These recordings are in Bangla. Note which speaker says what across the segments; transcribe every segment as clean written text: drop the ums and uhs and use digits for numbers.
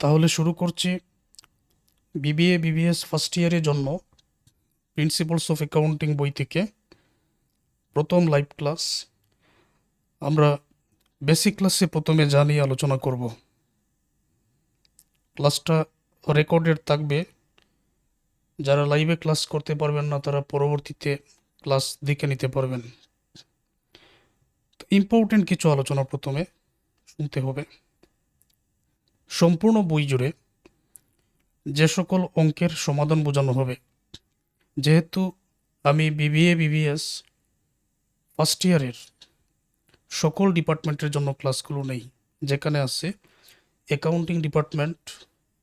Speaker 1: তাহলে শুরু করছি বিবিএ বিবিএস ফার্স্ট ইয়ারের জন্য প্রিন্সিপালস অফ অ্যাকাউন্টিং বই থেকে প্রথম লাইভ ক্লাস। আমরা বেসিক ক্লাসে প্রথমে যা নিয়ে আলোচনা করব, ক্লাসটা রেকর্ডেড থাকবে। যারা লাইভে ক্লাস করতে পারবেন না তারা পরবর্তীতে ক্লাস দেখে নিতে পারবেন। ইম্পর্টেন্ট কিছু আলোচনা প্রথমে শুনতে হবে। সম্পূর্ণ বই জুড়ে যে সকল অঙ্কের সমাধান বোঝানো হবে, যেহেতু আমি বিবিএ বিবিএস ফার্স্ট ইয়ারের সকল ডিপার্টমেন্টের জন্য ক্লাসগুলো নেই, যেখানে আছে accounting department,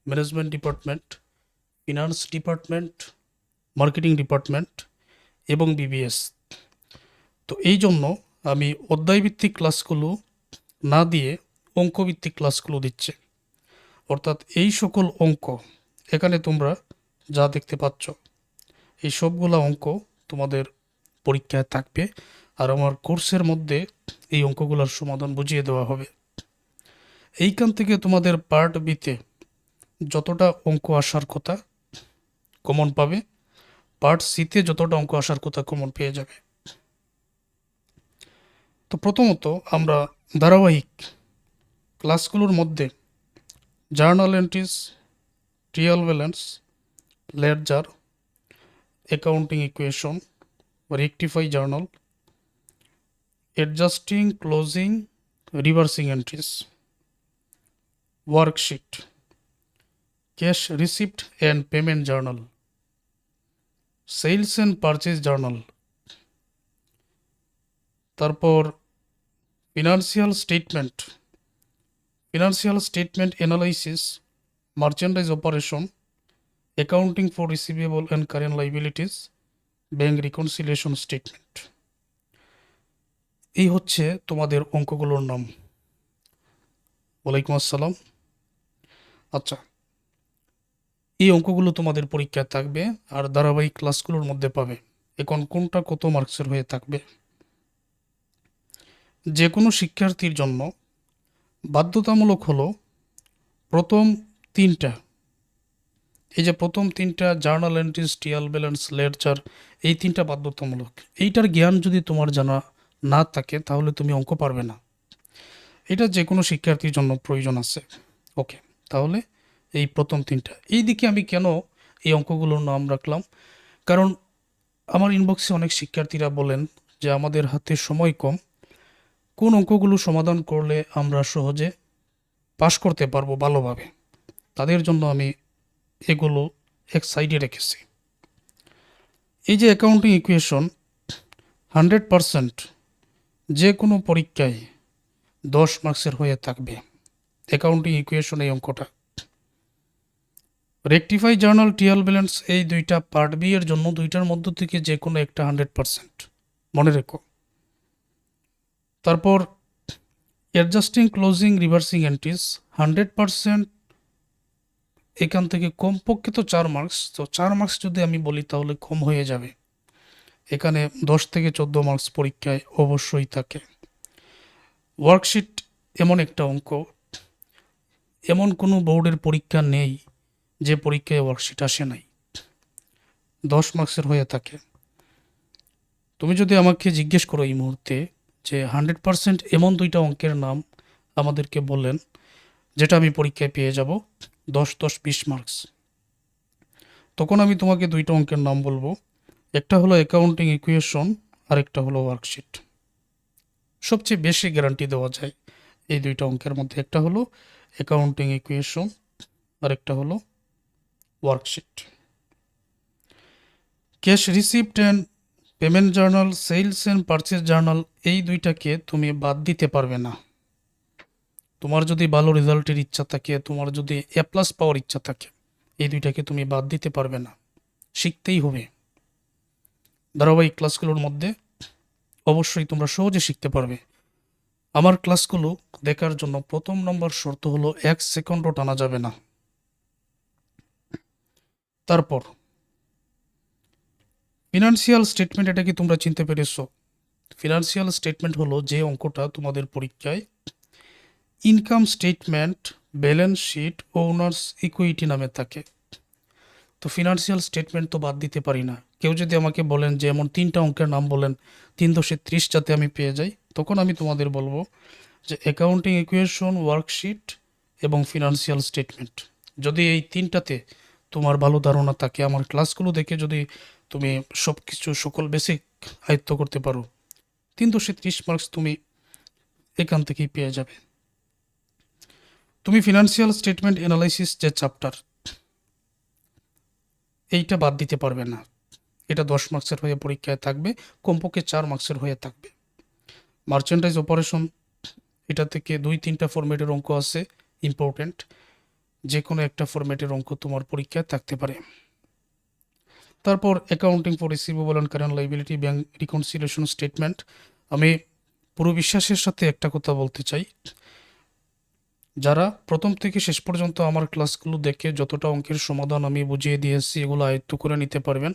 Speaker 1: management department, finance department, marketing department এবং বিবিএস। তো এই জন্য আমি অধ্যায়ভিত্তিক ক্লাসগুলো না দিয়ে অঙ্কভিত্তিক ক্লাসগুলো দিচ্ছি। অর্থাৎ এই সকল অঙ্ক এখানে তোমরা যা দেখতে পাচ্ছ, এই সবগুলা অঙ্ক তোমাদের পরীক্ষায় থাকবে, আর আমার কোর্সের মধ্যে এই অঙ্কগুলোর সমাধান বুঝিয়ে দেওয়া হবে। এইখান থেকে তোমাদের পার্ট বিতে যতটা অঙ্ক আসার কথা কমন পাবে, পার্ট সিতে যতটা অঙ্ক আসার কথা কমন পেয়ে যাবে। তো প্রথমত আমরা ধারাবাহিক ক্লাসগুলোর মধ্যে journal entries, trial balance, ledger, accounting equation, rectify journal, adjusting, closing, reversing entries, worksheet, cash receipt and payment journal, sales and purchase journal, তারপর financial statement analysis, merchandise operation, accounting for receivable and current liabilities, bank reconciliation statement. এই হচ্ছে তোমাদের অঙ্কগুলোর নাম। ওয়ালাইকুম আসসালাম। আচ্ছা, এই অঙ্কগুলো তোমাদের পরীক্ষায় থাকবে আর ধারাবাহিক ক্লাসগুলোর মধ্যে পাবে। এখন কোনটা কত মার্কসের হয়ে থাকবে? যে কোনো শিক্ষার্থীর জন্য বাধ্যতামূলক হলো প্রথম তিনটা, এই যে প্রথম তিনটা জার্নাল এন্ট্রিজ, ট্রায়াল ব্যালেন্স, লেডজার, এই তিনটা বাধ্যতামূলক। এইটার জ্ঞান যদি তোমার জানা না থাকে তাহলে তুমি অঙ্ক পারবে না। এটা যে কোনো শিক্ষার্থীর জন্য প্রয়োজন আছে। ওকে, তাহলে এই প্রথম তিনটা। এই দিকে আমি কেন এই অঙ্কগুলোর নাম রাখলাম, কারণ আমার ইনবক্সে অনেক শিক্ষার্থীরা বলেন যে আমাদের হাতে সময় কম, কোন অঙ্কগুলো সমাধান করলে আমরা সহজে পাশ করতে পারবো ভালোভাবে। তাদের জন্য আমি এগুলো এক সাইডে রেখেছি। এই যে অ্যাকাউন্টিং ইকুয়েশন 100% যে কোনো পরীক্ষায় 10 মার্কসের হয়ে থাকবে। অ্যাকাউন্টিং ইকুয়েশন এই অঙ্কটা। রেকটিফাই জার্নাল, ট্রায়াল ব্যালেন্স, এই দুইটা পার্ট বি এর জন্য দুইটার মধ্য থেকে যে কোনো একটা 100% মনে রেখো। তারপর অ্যাডজাস্টিং, ক্লোজিং, রিভার্সিং এন্ট্রিজ 100%, এখান থেকে কমপক্ষে তো 4 মার্কস। তো 4 মার্কস যদি আমি বলি তাহলে কম হয়ে যাবে। এখানে 10 থেকে 14 মার্কস পরীক্ষায় অবশ্যই থাকে। ওয়ার্কশিট এমন একটা অঙ্ক, এমন কোনো বোর্ডের পরীক্ষা নেই যে পরীক্ষায় ওয়ার্কশিট আসে নাই, 10 মার্কসের হয়ে থাকে। তুমি যদি আমাকে জিজ্ঞেস করো এই মুহূর্তে যে 100% এমন দুইটা অঙ্কের নাম আমাদেরকে বললেন যেটা আমি পরীক্ষায় পেয়ে যাব 10 20 মার্কস, তখন আমি তোমাকে দুইটা অঙ্কের নাম বলবো। একটা হলো অ্যাকাউন্টিং ইকুয়েশন আর একটা হলো ওয়ার্কশিট। সবচেয়ে বেশি গ্যারান্টি দেওয়া যায় এই দুইটা অঙ্কের মধ্যে। একটা হলো অ্যাকাউন্টিং ইকুয়েশন আর একটা হলো worksheet. Cash receipt and payment journal, sales and purchase journal, এই দুইটাকে তুমি বাদ দিতে পারবে না। তোমার যদি ভালো রেজাল্টের ইচ্ছা থাকে, তোমার যদি A+ পাওয়ার ইচ্ছা থাকে, এই দুইটাকে তুমি বাদ দিতে পারবে না, শিখতেই হবে। ধারাবাহিক ক্লাসগুলোর মধ্যে অবশ্যই তোমরা সহজে শিখতে পারবে। আমার ক্লাসগুলো দেখার জন্য প্রথম নম্বর শর্ত হলো 1 সেকেন্ডও টানা যাবে না। তারপর ফিনান্সিয়াল স্টেটমেন্ট, এটা কি তোমরা চিনতে পেরেছো? ফিনান্সিয়াল স্টেটমেন্ট হলো যে অঙ্কটা তোমাদের পরীক্ষায় income statement balance sheet owners equity নামে থাকে। তো ফিনান্সিয়াল স্টেটমেন্ট তো বাদ দিতে পারি না। কেউ যদি আমাকে বলেন যে এমন 3টা অঙ্কের নাম বলেন 3×30 যাতে আমি পেয়ে যাই, তখন আমি তোমাদের বলবো যে অ্যাকাউন্টিং ইকুয়েশন, ওয়ার্কশিট এবং ফিনান্সিয়াল স্টেটমেন্ট। যদি এই 3টাতে তোমার ভালো ধারণা থাকে, আমার ক্লাসগুলো দেখে যদি তুমি সব কিছু সকল বেসিক আয়ত্ত করতে পারো, 330 মার্কস তুমি এখান থেকেই পেয়ে যাবে। তুমি ফিনান্সিয়াল স্টেটমেন্ট অ্যানালাইসিস যে চ্যাপ্টার, এইটা বাদ দিতে পারবে না। এটা 10 মার্কসের হয়ে পরীক্ষায় থাকবে, কমপক্ষে 4 মার্কসের হয়ে থাকবে। মার্চেন্ডাইজ অপারেশন, এটা থেকে 2-3টা ফরম্যাটের অঙ্ক আছে ইম্পর্টেন্ট, যে কোনো একটা ফরম্যাটের অঙ্ক তোমার পরীক্ষায় থাকতে পারে। তারপর accounting for receivable and current liability, bank reconciliation statement. আমি পুরো বিশ্বাসের সাথে একটা কথা বলতে চাই, যারা প্রথম থেকে শেষ পর্যন্ত আমার ক্লাসগুলো দেখে যতটা অঙ্কের সমাধান আমি বুঝিয়ে দিয়েছি এগুলো আয়ত্ত করে নিতে পারবেন,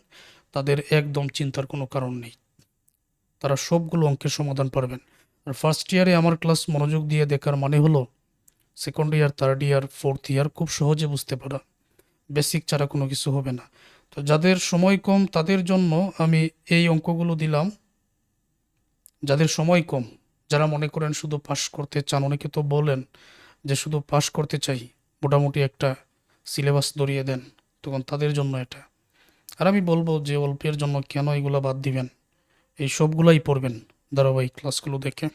Speaker 1: তাদের একদম চিন্তার কোনো কারণ নেই, তারা সবগুলো অঙ্কের সমাধান পারবেন। আর ফার্স্ট ইয়ারে আমার ক্লাস মনোযোগ দিয়ে দেখার মানে হলো second year, third year, fourth year খুব সহজে বুঝতে পারা, বেসিক ছাড়া কোনো কিছু হবে না। তো যাদের সময় কম তাদের জন্য আমি এই অঙ্কগুলো দিলাম। যাদের সময় কম, যারা মনে করেন শুধু পাস করতে চান, অনেকে তো বলেন যে শুধু পাস করতে চাই, মোটামুটি একটা সিলেবাস ধরিয়ে দেন, তখন তাদের জন্য এটা। আর আমি বলবো যে অল্পের জন্য কেন এগুলো বাদ দিবেন, এই সবগুলাই পড়বেন ধারাবাহিক ক্লাসগুলো দেখে।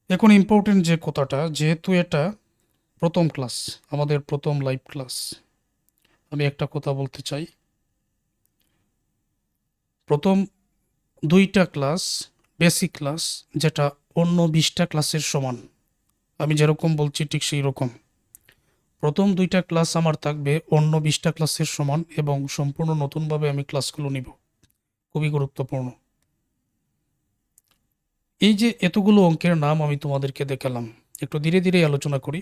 Speaker 1: এখন ইম্পর্টেন্ট যে কথাটা, যেহেতু এটা প্রথম ক্লাস, আমাদের প্রথম লাইভ ক্লাস, আমি একটা কথা বলতে চাই। প্রথম 2টা ক্লাস বেসিক ক্লাস, যেটা অন্য 20টা ক্লাসের সমান, আমি যেরকম বলছি ঠিক সেই রকম। প্রথম 2টা ক্লাস আমার থাকবে অন্য 20টা ক্লাসের সমান এবং সম্পূর্ণ নতুনভাবে আমি ক্লাসগুলো নিব, খুবই গুরুত্বপূর্ণ। এই যে এতগুলো অঙ্কের নাম আমি তোমাদেরকে দেখালাম, একটু ধীরে ধীরে আলোচনা করি।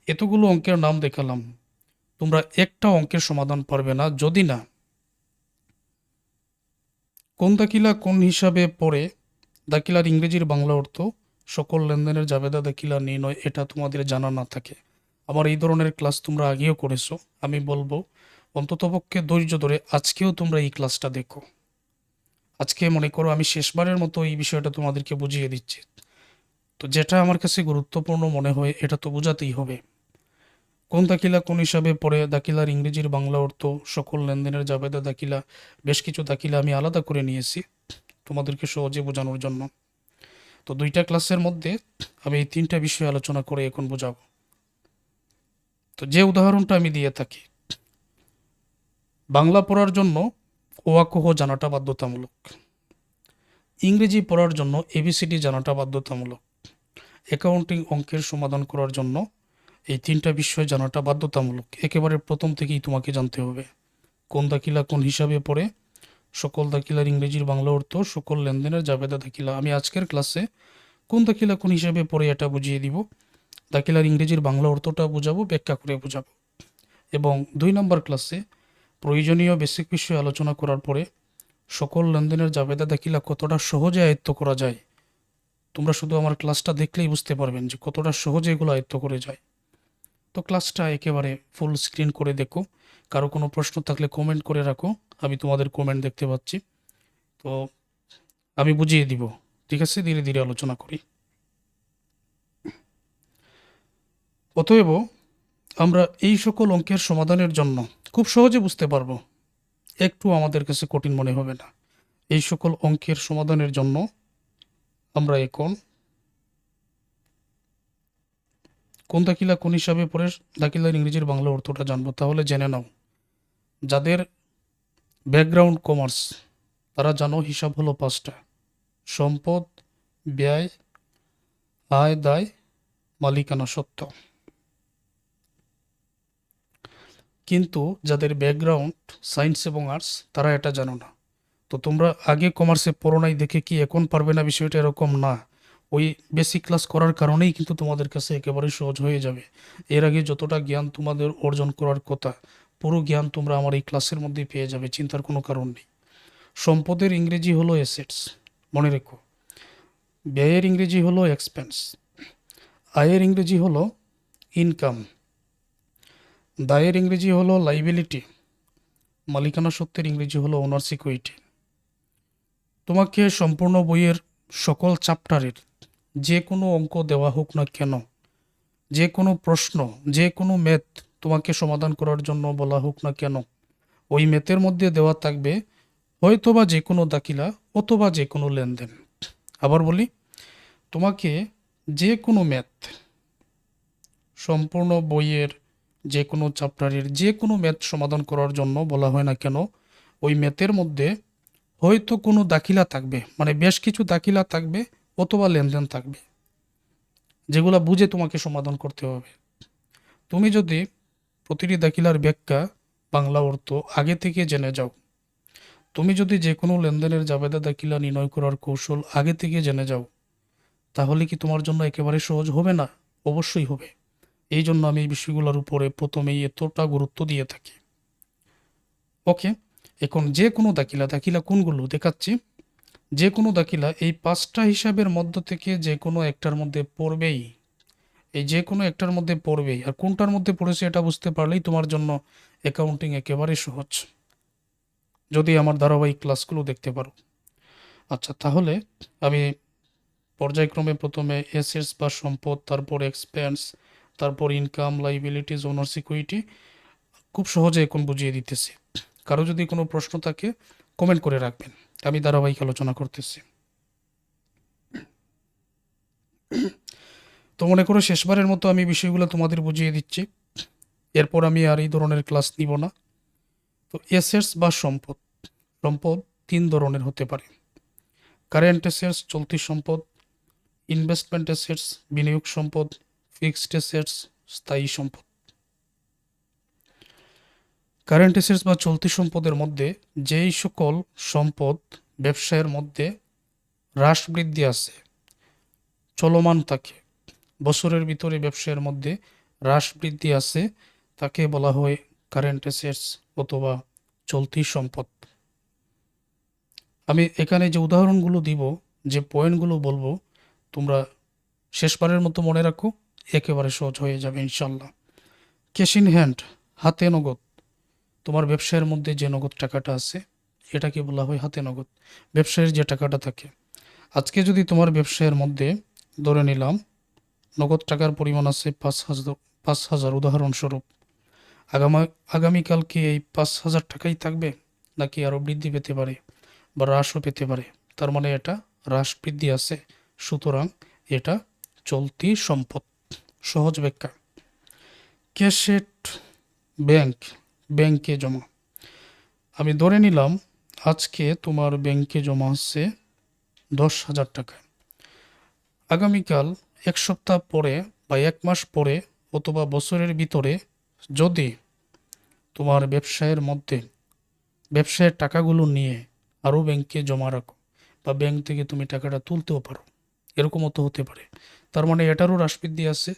Speaker 1: এতগুলো অঙ্কের নাম দেখালাম, তোমরা একটা অঙ্কের সমাধান পারবে না যদি না কোন দাখিলা কোন হিসাবে পড়ে দাখিলার ইংরেজির বাংলা অর্থ, সকল লেনদেনের জাবেদা দাখিলা নির্ণয়, এটা তোমাদের জানা না থাকে। আমার এই ধরনের ক্লাস তোমরা আগেও করেছো, আমি বলবো অন্ততপক্ষে ধৈর্য ধরে আজকেও তোমরা এই ক্লাসটা দেখো। আজকে মনে করো আমি শেষবারের মতো এই বিষয়টা তোমাদেরকে বুঝিয়ে দিচ্ছি। তো যেটা আমার কাছে গুরুত্বপূর্ণ মনে হয় এটা তো বোঝাতেই হবে। কোন দাখিলা কোন হিসাবে পড়ে দাখিলার ইংরেজির বাংলা অর্থ, সকল লেনদেনের জাবেদা দাখিলা, বেশ কিছু দাখিলা আমি আলাদা করে নিয়েছি তোমাদেরকে সহজে বোঝানোর জন্য। তো 2টা ক্লাসের মধ্যে আমি এই 3টা বিষয় আলোচনা করে এখন বোঝাবো। তো যে উদাহরণটা আমি দিয়ে থাকি, বাংলা পড়ার জন্য অ আ ক খ জানাটা বাধ্যতামূলক, ইংরেজি পড়ার জন্য এবিসিডি জানাটা বাধ্যতামূলক, অ্যাকাউন্টিং অঙ্কের সমাধান করার জন্য এই 3টা বিষয় জানাটা বাধ্যতামূলক। একেবারে প্রথম থেকেই তোমাকে জানতে হবে কোন দাখিলা কোন হিসাবে পড়ে, সকল দাখিলার ইংরেজির বাংলা অর্থ, সকল লেনদেনের জাবেদা দাখিলা। আমি আজকের ক্লাসে কোন দাখিলা কোন হিসাবে পড়ে এটা বুঝিয়ে দিব, দাখিলার ইংরেজির বাংলা অর্থটা বোঝাবো, ব্যাখ্যা করে বোঝাবো। এবং 2 নম্বর ক্লাসে প্রয়োজনীয় বেসিক বিষয় আলোচনা করার পরে সকল লেনদেনের জাবেদা দাখিলা কতটা সহজে আয়ত্ত করা যায়, তোমরা শুধু আমার ক্লাসটা দেখলেই বুঝতে পারবেন যে কতটা সহজে এগুলো আয়ত্ত করে যায়। তো ক্লাসটা একেবারে ফুল স্ক্রিন করে দেখো, কারো কোনো প্রশ্ন থাকলে কমেন্ট করে রাখো, আমি তোমাদের কমেন্ট দেখতে পাচ্ছি। তো আমি বুঝিয়ে দিব, ঠিক আছে, ধীরে ধীরে আলোচনা করি। অতএব আমরা এই সকল অঙ্কের সমাধানের জন্য খুব সহজে বুঝতে পারবো, একটু আমাদের কাছে কঠিন মনে হবে না। এই সকল অঙ্কের সমাধানের জন্য আমরা এখন কোন দাখিলা কোন হিসাবে পড়ে দাখিলার ইংরেজির বাংলা অর্থটা জানবো। তাহলে জেনে নাও, যাদের ব্যাকগ্রাউন্ড কমার্স তারা জানো হিসাব হলো 5টা: সম্পদ, ব্যয়, আয়, দায়, মালিকানা সত্ত্ব। কিন্তু যাদের ব্যাকগ্রাউন্ড সায়েন্স এবং আর্টস তারা এটা জানো না। তো তোমরা আগে কমার্সে পড়ো নাই দেখে কি এখন পারবে না, বিষয়টা এরকম না। ওই বেসিক ক্লাস করার কারণেই কিন্তু তোমাদের কাছে একেবারে সহজ হয়ে যাবে। এর আগে যতটা জ্ঞান তোমাদের অর্জন করার কথা, পুরো জ্ঞান তোমরা আমার এই ক্লাসের মধ্যেই পেয়ে যাবে, চিন্তার কোনো কারণ নেই। সম্পদের ইংরেজি হলো অ্যাসেটস, মনে রেখো। ব্যয়ের ইংরেজি হলো এক্সপেন্স। আয়ের ইংরেজি হলো ইনকাম, দায়ের ইংরেজি হলো লাইবিলিটি, মালিকানা সত্ত্বের ইংরেজি হলো ওনার্স ইকুইটি। তোমাকে সম্পূর্ণ বইয়ের সকল চ্যাপ্টারের যে কোনো অঙ্ক দেওয়া হোক না কেন, যে কোনো প্রশ্ন, যে কোনো ম্যাথ তোমাকে সমাধান করার জন্য বলা হোক না কেন, ওই ম্যাথের মধ্যে দেওয়া থাকবে হয়তোবা যে কোনো দাখিলা অথবা যে কোনো লেনদেন। আবার বলি, তোমাকে যে কোনো ম্যাথ, সম্পূর্ণ বইয়ের যে কোনো চ্যাপ্টারের যে কোনো ম্যাথ সমাধান করার জন্য বলা হয় না কেন, ওই ম্যাথের মধ্যে হয়তো কোনো দাখিলা থাকবে, মানে বেশ কিছু দাখিলা থাকবে অথবা লেনদেন থাকবে, যেগুলো বুঝে তোমাকে সমাধান করতে হবে। তুমি যদি প্রতিটি দাখিলার ব্যাখ্যা, বাংলা অর্থ আগে থেকে জেনে যাও, তুমি যদি যে কোনো লেনদেনের জাবেদা দাখিলা নির্ণয় করার কৌশল আগে থেকে জেনে যাও, তাহলে কি তোমার জন্য একেবারে সহজ হবে না? অবশ্যই হবে। এই জন্য আমি এই বিষয়গুলোর উপরে প্রথমেই এতটা গুরুত্ব দিয়ে থাকি। ওকে, এখন যে কোনো দাখিলা, দাখিলা কোনগুলো দেখাচ্ছি। যে কোনো দাখিলা এই 5টা হিসাবের মধ্য থেকে যে কোনো একটার মধ্যে পড়বেই, এই যে কোনো একটার মধ্যে পড়বেই। আর কোনটার মধ্যে পড়েছে এটা বুঝতে পারলেই তোমার জন্য অ্যাকাউন্টিং একেবারে সহজ, যদি আমার ধারাবাহিক ক্লাসগুলো দেখতে পারো। আচ্ছা, তাহলে আমি পর্যায়ক্রমে প্রথমে অ্যাসেটস বা সম্পদ, তারপর এক্সপেন্স, তারপর ইনকাম, লাইবিলিটিজ, ওনার্স ইকুইটি খুব সহজে এখন বুঝিয়ে দিতেছি। কারো যদি কোনো প্রশ্ন থাকে কমেন্ট করে রাখবেন, আমি ধারাবাহিক আলোচনা করতেছি। তো মনে করো শেষবারের মতো আমি বিষয়গুলো তোমাদের বুঝিয়ে দিচ্ছি, এরপর আমি আর এই ধরনের ক্লাস নিব না। তো অ্যাসেটস বা সম্পদ, সম্পদ 3 ধরনের হতে পারে: কারেন্ট অ্যাসেটস চলতি সম্পদ, ইনভেস্টমেন্ট অ্যাসেটস বিনিয়োগ সম্পদ, ফিক্সড অ্যাসেটস স্থায়ী সম্পদ। কারেন্ট অ্যাসেটস বা চলতি সম্পদের মধ্যে যেই সকল সম্পদ ব্যবসায়ের মধ্যে হ্রাস বৃদ্ধি আছে, চলমান থাকে, বছরের ভিতরে ব্যবসায়ের মধ্যে হ্রাস বৃদ্ধি আছে, তাকে বলা হয় কারেন্ট অ্যাসেটস অথবা চলতি সম্পদ। আমি এখানে যে উদাহরণগুলো দিব, যে পয়েন্টগুলো বলবো, তোমরা শেষবারের মতো মনে রাখো, একেবারে সহজ হয়ে যাবে ইনশাল্লাহ। ক্যাশ ইন হ্যান্ড, হাতে নগদ। তোমার ব্যবসায়ের মধ্যে যে নগদ টাকাটা আছে এটাকে বলা হয় হাতে নগদ, ব্যবসায়ের যে টাকাটা থাকে। আজকে যদি তোমার ব্যবসায়ের মধ্যে ধরে নিলাম নগদ টাকার পরিমাণ আছে 5,000, উদাহরণস্বরূপ, আগামীকালকে এই 5,000 টাকাই থাকবে, নাকি আরও বৃদ্ধি পেতে পারে বা হ্রাসও পেতে পারে? তার মানে এটা হ্রাস বৃদ্ধি আছে, সুতরাং এটা চলতি সম্পদ। সহজ ব্যাখ্যা। ক্যাশেট ব্যাংক, ব্যাংকে জমা। আমি ধরে নিলাম আজকে তোমার ব্যাংকে জমা আছে 10,000 টাকা। আগামীকাল, 1 সপ্তাহ পরে বা 1 মাস পরে অথবা বছরের ভিতরে যদি তোমার ব্যবসায়ের মধ্যে ব্যবসায়ের টাকাগুলো নিয়ে আরও ব্যাংকে জমা রাখো বা ব্যাংক থেকে তুমি টাকাটা তুলতেও পারো, এরকমও তো হতে পারে। তার মানে এটারও হ্রাস বৃদ্ধি আছে।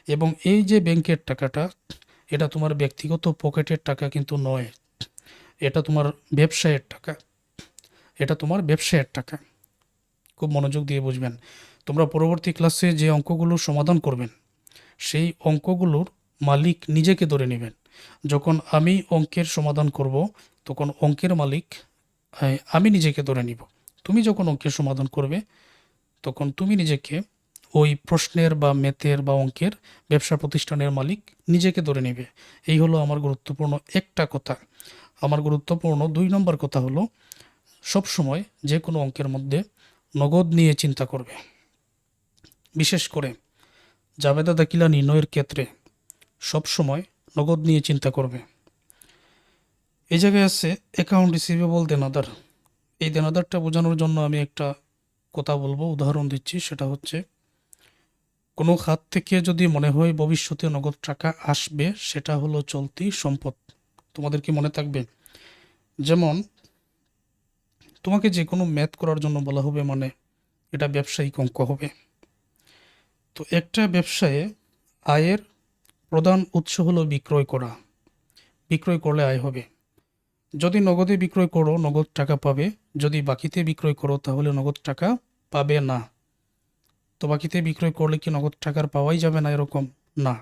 Speaker 1: এবং এই যে ব্যাংকের টাকাটা, এটা তোমার ব্যক্তিগত পকেটের টাকা কিন্তু নয়, এটা তোমার ব্যবসায়ের টাকা, এটা তোমার ব্যবসায়ের টাকা। খুব মনোযোগ দিয়ে বুঝবেন। তোমরা পরবর্তী ক্লাসে যে অঙ্কগুলো সমাধান করবেন, সেই অঙ্কগুলোর মালিক নিজেকে ধরে নেবেন। যখন আমি অঙ্কের সমাধান করব, তখন অঙ্কের মালিক আমি নিজেকে ধরে নিব। তুমি যখন অঙ্কের সমাধান করবে, তখন তুমি নিজেকে ওই প্রশ্নের বা ম্যাথের বা অঙ্কের ব্যবসা প্রতিষ্ঠানের মালিক নিজেকে ধরে নেবে। এই হলো আমার গুরুত্বপূর্ণ একটা কথা। আমার গুরুত্বপূর্ণ 2 নম্বর কথা হলো, সবসময় যে কোনো অঙ্কের মধ্যে নগদ নিয়ে চিন্তা করবে। বিশেষ করে জাবেদা দাখিলা নির্ণয়ের ক্ষেত্রে সবসময় নগদ নিয়ে চিন্তা করবে। এই জায়গায় আছে অ্যাকাউন্ট রিসিভেবল, দেনাদার। এই দেনাদারটা বোঝানোর জন্য আমি একটা কথা বলবো, উদাহরণ দিচ্ছি। সেটা হচ্ছে, কোনো খাত থেকে যদি মনে হয় ভবিষ্যতে নগদ টাকা আসবে, সেটা হলো চলতি সম্পদ। তোমাদের কি মনে থাকবে? যেমন তোমাকে যে কোনো ম্যাথ করার জন্য বলা হবে, মানে এটা ব্যবসায়িক অঙ্ক হবে। তো একটা ব্যবসায়ে আয়ের প্রধান উৎস হলো বিক্রয় করা। বিক্রয় করলে আয় হবে। যদি নগদে বিক্রয় করো, নগদ টাকা পাবে। যদি বাকিতে বিক্রয় করো, তাহলে নগদ টাকা পাবে না। তো বাকিতে বিক্রয় করলে কি নগদ টাকার পাওয়াই যাবে না এরকম? না,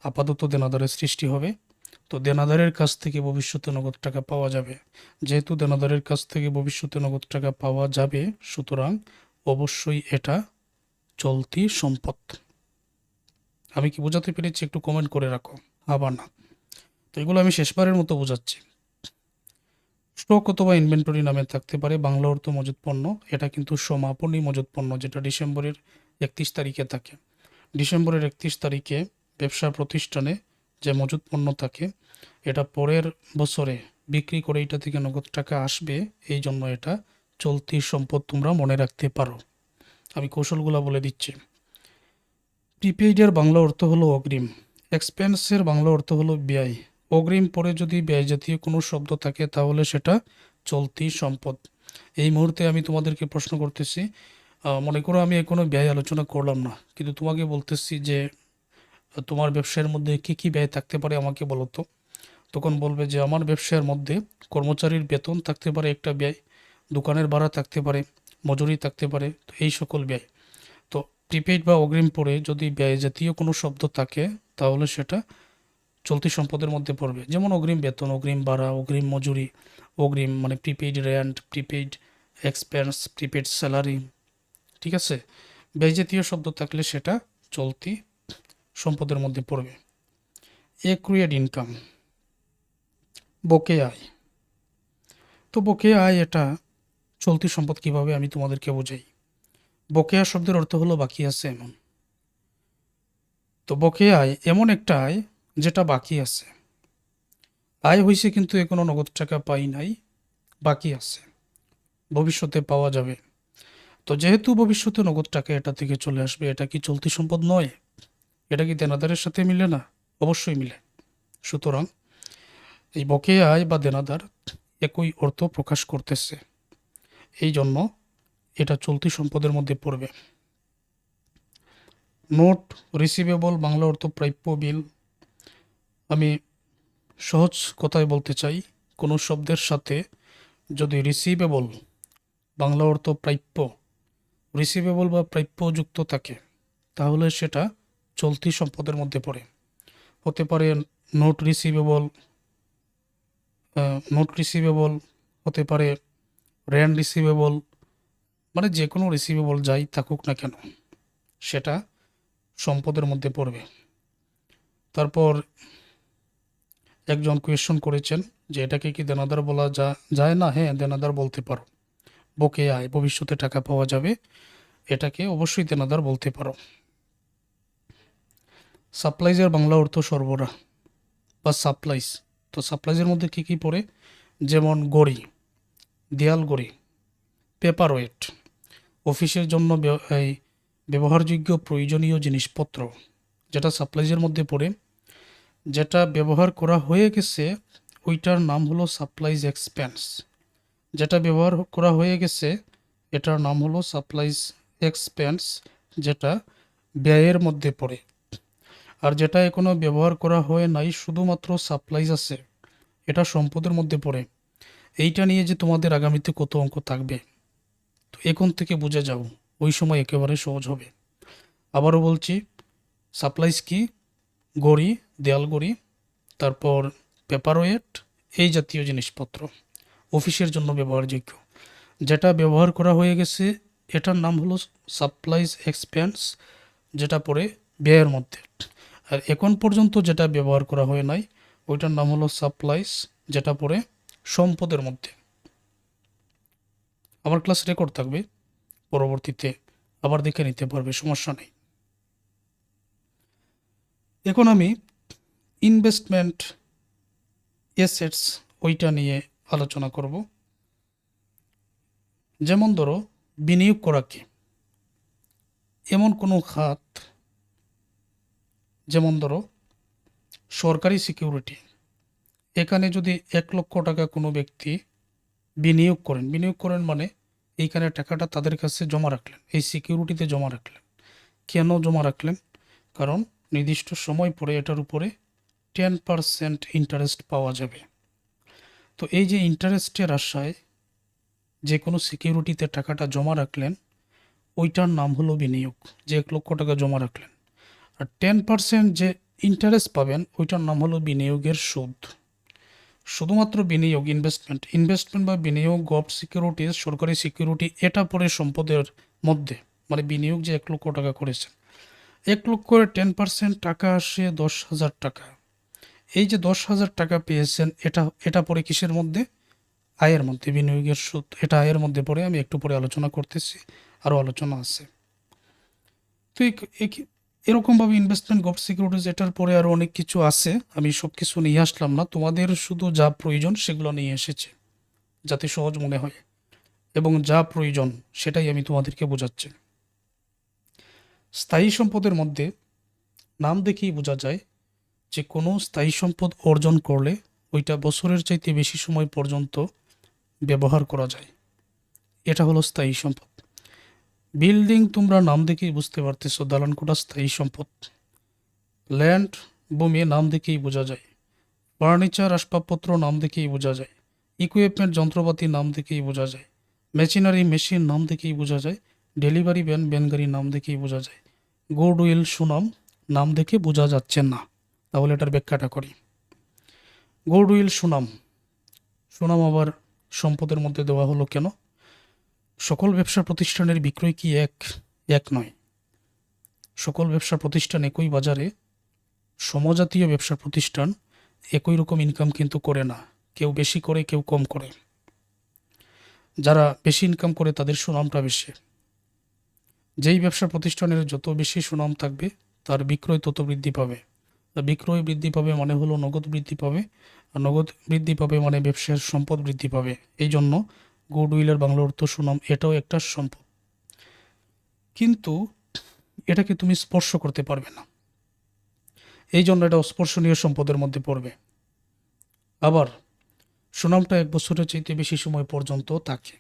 Speaker 1: আপাতত দেনাদারের সৃষ্টি হবে। তো দেনাদারের কাছ থেকে ভবিষ্যতে নগদ টাকা পাওয়া যাবে। যেহেতু দেনাদারের কাছ থেকে ভবিষ্যতে নগদ টাকা পাওয়া যাবে, সুতরাং অবশ্যই এটা চলতি সম্পদ। আমি কি বোঝাতে পেরেছি? একটু কমেন্ট করে রাখো, আবার না। তো এগুলো আমি শেষবারের মতো বোঝাচ্ছি। স্টক অথবা ইনভেন্টরি নামে থাকতে পারে বাংলা অর্থ মজুত পণ্য। এটা কিন্তু সমাপনী মজুত পণ্য, যেটা ডিসেম্বরের 31 তারিখে থাকে। ডিসেম্বরের 31 তারিখে ব্যবসা প্রতিষ্ঠানে যে মজুত পণ্য থাকে, এটা পরের বছরে বিক্রি করে এটা থেকে নগদ টাকা আসবে, এই জন্য এটা চলতি সম্পদ তোমরা মনে রাখতে পারো। আমি কৌশলগুলো বলে দিচ্ছি। প্রিপেইডের বাংলা অর্থ হলো অগ্রিম। এক্সপেন্সের বাংলা অর্থ হলো ব্যয়। অগ্রিম পরে যদি ব্যয় জাতীয় কোনো শব্দ থাকে তাহলে সেটা চলতি সম্পদ। এই মুহূর্তে আমি তোমাদেরকে প্রশ্ন করতেছি, মনে করো আমি এখনো ব্যয় আলোচনা করলাম না, কিন্তু তোমাকে বলতেছি যে তোমার ব্যবসায়ের মধ্যে কি কি ব্যয় থাকতে পারে আমাকে বলো তো। তখন বলবে যে আমার ব্যবসায়ের মধ্যে কর্মচারীর বেতন থাকতে পারে একটা ব্যয়, দোকানের ভাড়া থাকতে পারে, মজুরি থাকতে পারে, তো এই সকল ব্যয়। তো প্রিপেইড বা অগ্রিম পরে যদি ব্যয় জাতীয় কোনো শব্দ থাকে তাহলে সেটা চলতি সম্পদের মধ্যে পড়বে। যেমন অগ্রিম বেতন, অগ্রিম ভাড়া, অগ্রিম মজুরি, অগ্রিম মানে prepaid rent, prepaid expense, prepaid salary. ঠিক আছে, ব্যয় জাতীয় শব্দ থাকলে সেটা চলতি সম্পদের মধ্যে পড়বে। অ্যাক্রুয়েড ইনকাম, বকেয়া আয়। তো বকেয়া আয় এটা চলতি সম্পদ কিভাবে আমি তোমাদেরকে বোঝাই। বকেয়া শব্দের অর্থ হলো বাকি আছে এমন। তো বকেয়া আয় এমন একটা আয় যেটা বাকি আছে। আয় হয়েছে কিন্তু এখনো নগদ টাকা পাই নাই, বাকি আছে, ভবিষ্যতে পাওয়া যাবে। তো যেহেতু ভবিষ্যতে নগদ টাকা এটা থেকে চলে আসবে, এটা কি চলতি সম্পদ নয়? এটা কি দেনাদারের সাথে মিলে না? অবশ্যই মিলে। সুতরাং এই বকেয়া আয় বা দেনাদার একই অর্থ প্রকাশ করতেছে, এই জন্য এটা চলতি সম্পদের মধ্যে পড়বে। নোট রিসিভেবল বাংলা অর্থ প্রাপ্য বিল। আমি সহজ কথায় বলতে চাই, কোনো শব্দের সাথে যদি রিসিভেবল বাংলা অর্থ প্রাপ্য, রিসিভেবল বা প্রাপ্য যুক্ত থাকে তাহলে সেটা চলতি সম্পদের মধ্যে পড়ে। হতে পারে নোট রিসিভেবল, নোট রিসিভেবল, হতে পারে রেন্ট রিসিভেবল, মানে যে কোনো রিসিভেবল যাই থাকুক না কেন সেটা সম্পদের মধ্যে পড়বে। তারপর একজন কোয়েশ্চন করেছেন যে এটাকে কি দেনাদার বলা যায় না? হ্যাঁ, দেনাদার বলতে পারো। বকেয়া আয়, ভবিষ্যতে টাকা পাওয়া যাবে, এটাকে অবশ্যই দেনাদার বলতে পারো। সাপ্লাইজের বাংলা অর্থ সরবরাহ বা সাপ্লাইজ। তো সাপ্লাইজের মধ্যে কি কি পড়ে? যেমন গড়ি, দেয়াল গড়ি, পেপার ওয়েট, অফিসের জন্য এই ব্যবহারযোগ্য প্রয়োজনীয় জিনিসপত্র, যেটা সাপ্লাইজের মধ্যে পড়ে। যেটা ব্যবহার করা হয়ে গেছে ওইটার নাম হলো সাপ্লাইজ এক্সপেন্স। যেটা ব্যবহার করা হয়ে গেছে এটার নাম হলো সাপ্লাইজ এক্সপেন্স, যেটা ব্যয়ের মধ্যে পড়ে। আর যেটা এখনো ব্যবহার করা হয় নাই, শুধুমাত্র সাপ্লাইজ আছে, এটা সম্পদের মধ্যে পড়ে। এইটা নিয়ে যে তোমাদের আগামীতে কত অঙ্ক থাকবে, তো এখন থেকে বুঝে যাও, ওই সময় একেবারে সহজ হবে। আবারও বলছি, সাপ্লাইজ কি? গড়ি, দেয়াল গড়ি, তারপর পেপার ওয়েট, এই জাতীয় জিনিসপত্র অফিসের জন্য ব্যবহারযোগ্য। যেটা ব্যবহার করা হয়ে গেছে এটার নাম হলো সাপ্লাইজ এক্সপেন্স, যেটা পড়ে ব্যয়ের মধ্যে। আর এখন পর্যন্ত যেটা ব্যবহার করা হয় নাই ওইটার নাম হলো সাপ্লাইজ, যেটা পড়ে সম্পদের মধ্যে। আমার ক্লাস রেকর্ড থাকবে, পরবর্তীতে আবার দেখে নিতে পারবে, সমস্যা নেই। এখন আমি ইনভেস্টমেন্ট এসেটস ওইটা নিয়ে আলোচনা করব। যেমন ধরো বিনিয়োগ করা কি? এমন কোনো খাত, যেমন ধরো সরকারি সিকিউরিটি। এখানে যদি 1 লক্ষ টাকা কোনো ব্যক্তি বিনিয়োগ করেন মানে এইখানে টাকাটা তাদের কাছে জমা রাখলেন, এই সিকিউরিটিতে জমা রাখলেন। কেন জমা রাখলেন? কারণ নির্দিষ্ট সময় পরে এটার উপরে 10% ইন্টারেস্ট পাওয়া যাবে। তো এই যে ইন্টারেস্টের আশায় যে কোনো সিকিউরিটিতে টাকাটা জমা রাখলেন, ওইটার নাম হলো বিনিয়োগ, যে 1 লক্ষ টাকা জমা রাখলেন। আর 10% যে ইন্টারেস্ট পাবেন ওইটার নাম হলো বিনিয়োগের সুদ। শুধুমাত্র বিনিয়োগ, ইনভেস্টমেন্ট বা বিনিয়োগ, গভর্নমেন্ট সিকিউরিটিজ, সরকারি সিকিউরিটি, এটা পড়ে সম্পদের মধ্যে। মানে বিনিয়োগ যে 1 লক্ষ টাকা করেছেন, 1 লক্ষের 10% টাকা আসে 10,000 টাকা। এই যে 10,000 টাকা পেয়েছেন, এটা এটা পড়ে কিসের মধ্যে? আয়ের মধ্যে, বিনিয়োগের সুদ। এটা আয়ের মধ্যে পড়ে, আমি একটু পরে আলোচনা করতেছি, আরও আলোচনা আছে। তো এরকমভাবে ইনভেস্টমেন্ট, গভর্নমেন্ট সিকিউরিটিজ, এটার পরে আরও অনেক কিছু আছে। আমি সব কিছু নিয়ে আসলাম না, তোমাদের শুধু যা প্রয়োজন সেগুলো নিয়ে এসেছি যাতে সহজ মনে হয়, এবং যা প্রয়োজন সেটাই আমি তোমাদেরকে বোঝাচ্ছি। স্থায়ী সম্পদের মধ্যে নাম দেখেই বোঝা যায় যে কোনো স্থায়ী সম্পদ অর্জন করলে ওইটা বছরের চাইতে বেশি সময় পর্যন্ত ব্যবহার করা যায়। এটা হলো স্থায়ী সম্পদ। বিল্ডিং তোমরা নাম দেখেই বুঝতে পারতেছো, দালানকোঠা স্থায়ী সম্পদ। ল্যান্ড, ভূমি নাম দেখেই বোঝা যায়। ফার্নিচার, আসবাবপত্র নাম দেখেই বোঝা যায়। ইকুইপমেন্ট, যন্ত্রপাতি নাম দেখেই বোঝা যায়। মেশিনারি, মেশিন নাম দেখেই বোঝা যায়। ডেলিভারি ভ্যান, ভ্যানগাড়ি নাম দেখেই বোঝা যায়। গুডউইল, সুনাম নাম দেখে বোঝা যাচ্ছে না, তাহলে এটার ব্যাখ্যাটা করি। গুডউইল, সুনাম, সুনাম আবার সম্পদের মধ্যে দেওয়া হলো কেন? সকল ব্যবসা প্রতিষ্ঠানের বিক্রয় কি এক নয়। সকল ব্যবসা প্রতিষ্ঠান একই বাজারে, সমজাতীয় ব্যবসা প্রতিষ্ঠান একই রকম ইনকাম কিন্তু করে না। কেউ বেশি করে, কেউ কম করে। যারা বেশি ইনকাম করে তাদের সুনামটা বেশি। যেই ব্যবসা প্রতিষ্ঠানের যত বেশি সুনাম থাকবে তার বিক্রয় তত বৃদ্ধি পাবে। বিক্রয় বৃদ্ধি পাবে মানে হলো নগদ বৃদ্ধি পাবে, আর নগদ বৃদ্ধি পাবে মানে ব্যবসার সম্পদ বৃদ্ধি পাবে। এই জন্য গুডউইলের বাংলা অর্থ সুনাম, এটাও একটা সম্পদ। কিন্তু এটাকে তুমি স্পর্শ করতে পারবে না, এই জন্য এটা অস্পর্শনীয় সম্পদের মধ্যে পড়বে। আবার সুনামটা 1 বছরের চাইতে বেশি সময় পর্যন্ত থাকে,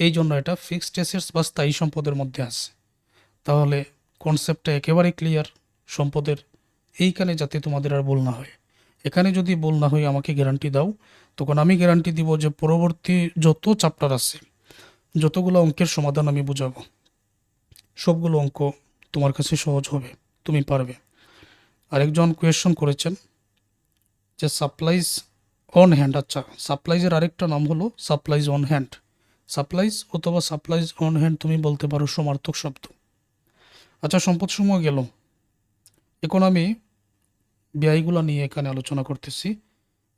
Speaker 1: এই জন্য এটা ফিক্সড অ্যাসেটস বা স্থায়ী সম্পদের মধ্যে আছে। তাহলে কনসেপ্টটা একেবারে ক্লিয়ার সম্পদের। এইখানে যাতে তোমাদের আর ভুল না হয়, এখানে যদি ভুল না হয় আমাকে গ্যারান্টি দাও, তখন আমি গ্যারান্টি দিব যে পরবর্তী যত চ্যাপ্টার আছে, যতগুলো অঙ্কের সমাধান আমি বুঝাবো, সবগুলো অঙ্ক তোমার কাছে সহজ হবে, তুমি পারবে। আরেকজন কোয়েশ্চন করেছেন যে সাপ্লাইজ অন হ্যান্ড। আচ্ছা, সাপ্লাইজের আরেকটা নাম হলো সাপ্লাইজ অন হ্যান্ড। সাপ্লাইজ অথবা সাপ্লাইজ অন হ্যান্ড তুমি বলতে পারো, সমার্থক শব্দ। আচ্ছা, সম্পদসমূহ গেল। এখন আমি ব্যয়গুলো নিয়ে এখানে আলোচনা করতেছি,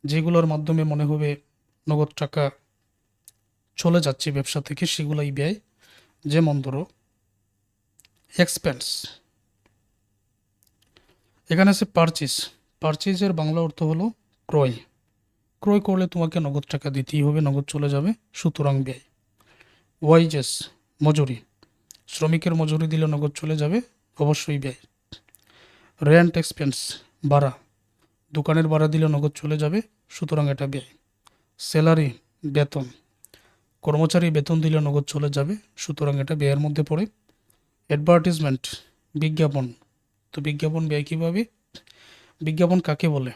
Speaker 1: যেগুলোর মাধ্যমে মনে হবে নগদ টাকা চলে যাচ্ছে ব্যবসা থেকে, সেগুলাই ব্যয়। যেমন ধরো এক্সপেন্স, এখানে আছে পারচেজ। পারচেজের বাংলা অর্থ হলো ক্রয়। ক্রয় করলে তোমাকে নগদ টাকা দিতেই হবে, নগদ চলে যাবে, সুতরাং ব্যয়। ওয়াইজেস, মজুরি। শ্রমিকের মজুরি দিলে নগদ চলে যাবে, অবশ্যই ব্যয়। রেন্ট এক্সপেন্স, ভাড়া। দোকানের ভাড়া দিলে নগদ চলে যাবে, সুতরাং এটা ব্যয়। স্যালারি, বেতন। কর্মচারী বেতন দিলে নগদ চলে যাবে, সুতরাং এটা ব্যয়ের মধ্যে পড়ে। অ্যাডভার্টিজমেন্ট, বিজ্ঞাপন। তো বিজ্ঞাপন ব্যয় কীভাবে? বিজ্ঞাপন কাকে বলে?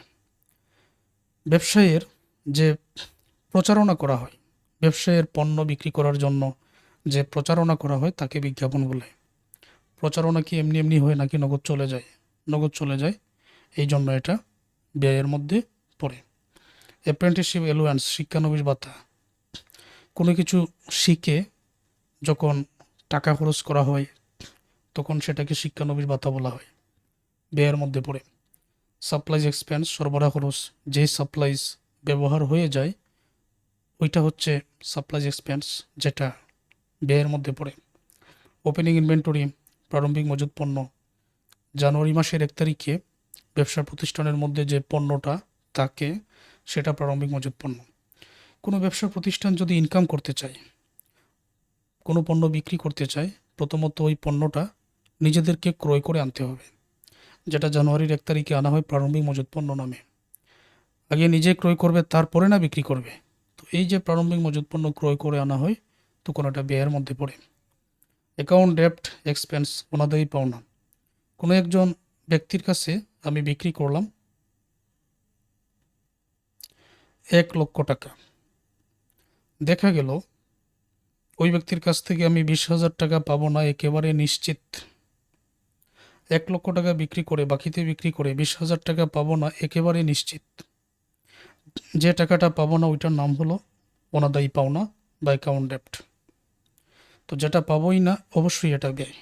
Speaker 1: ব্যবসায়ের যে প্রচারণা করা হয়, ব্যবসায়ের পণ্য বিক্রি করার জন্য যে প্রচারণা করা হয় তাকে বিজ্ঞাপন বলে। প্রচারণা কি এমনি এমনি হয় নাকি নগদ চলে যায়? নগদ চলে যায়, এই জন্য এটা ব্যয়ের মধ্যে পড়ে। অ্যাপ্রেন্টিসশিপ অ্যালোয়ান্স, শিক্ষানবিশ ভাতা। কোনো কিছু শিখে যখন টাকা খরচ করা হয় তখন সেটাকে শিক্ষানবিশ ভাতা বলা হয়, ব্যয়ের মধ্যে পড়ে। সাপ্লাইজ এক্সপেন্স, সরবরাহ খরচ। যে সাপ্লাইজ ব্যবহার হয়ে যায় ওইটা হচ্ছে সাপ্লাইজ এক্সপেন্স, যেটা ব্যয়ের মধ্যে পড়ে। ওপেনিং ইনভেন্টরি, প্রারম্ভিক মজুত পণ্য। জানুয়ারি মাসের 1 তারিখে ব্যবসা প্রতিষ্ঠানের মধ্যে যে পণ্যটা থাকে সেটা প্রারম্ভিক মজুত পণ্য। কোনো ব্যবসা প্রতিষ্ঠান যদি ইনকাম করতে চায়, কোনো পণ্য বিক্রি করতে চায়, প্রথমত ওই পণ্যটা নিজেদেরকে ক্রয় করে আনতে হবে, যেটা জানুয়ারির 1 তারিখে আনা হয় প্রারম্ভিক মজুত পণ্য নামে। আগে নিজে ক্রয় করবে, তারপরে না বিক্রি করবে। তো এই যে প্রারম্ভিক মজুত পণ্য ক্রয় করে আনা হয়, তখন এটা ব্যয়ের মধ্যে পড়ে। অ্যাকাউন্ট ডেপ্ট এক্সপেন্স, অনাদায়ী পাওনা। কোনো একজন ব্যক্তির কাছে আমি বিক্রি করলাম 1 লক্ষ টাকা, দেখা গেল ওই ব্যক্তির কাছ থেকে আমি 20,000 টাকা পাবো না একেবারে নিশ্চিত। 1 লক্ষ টাকা বিক্রি করে বাকিতে বিক্রি করে 20,000 টাকা পাবো না একেবারে নিশ্চিত। যে টাকাটা পাবো না ওইটার নাম হলো অনাদায়ী পাওনা বা অ্যাকাউন্ট ডেপ্ট। তো যেটা পাবোই না অবশ্যই এটা ব্যয়।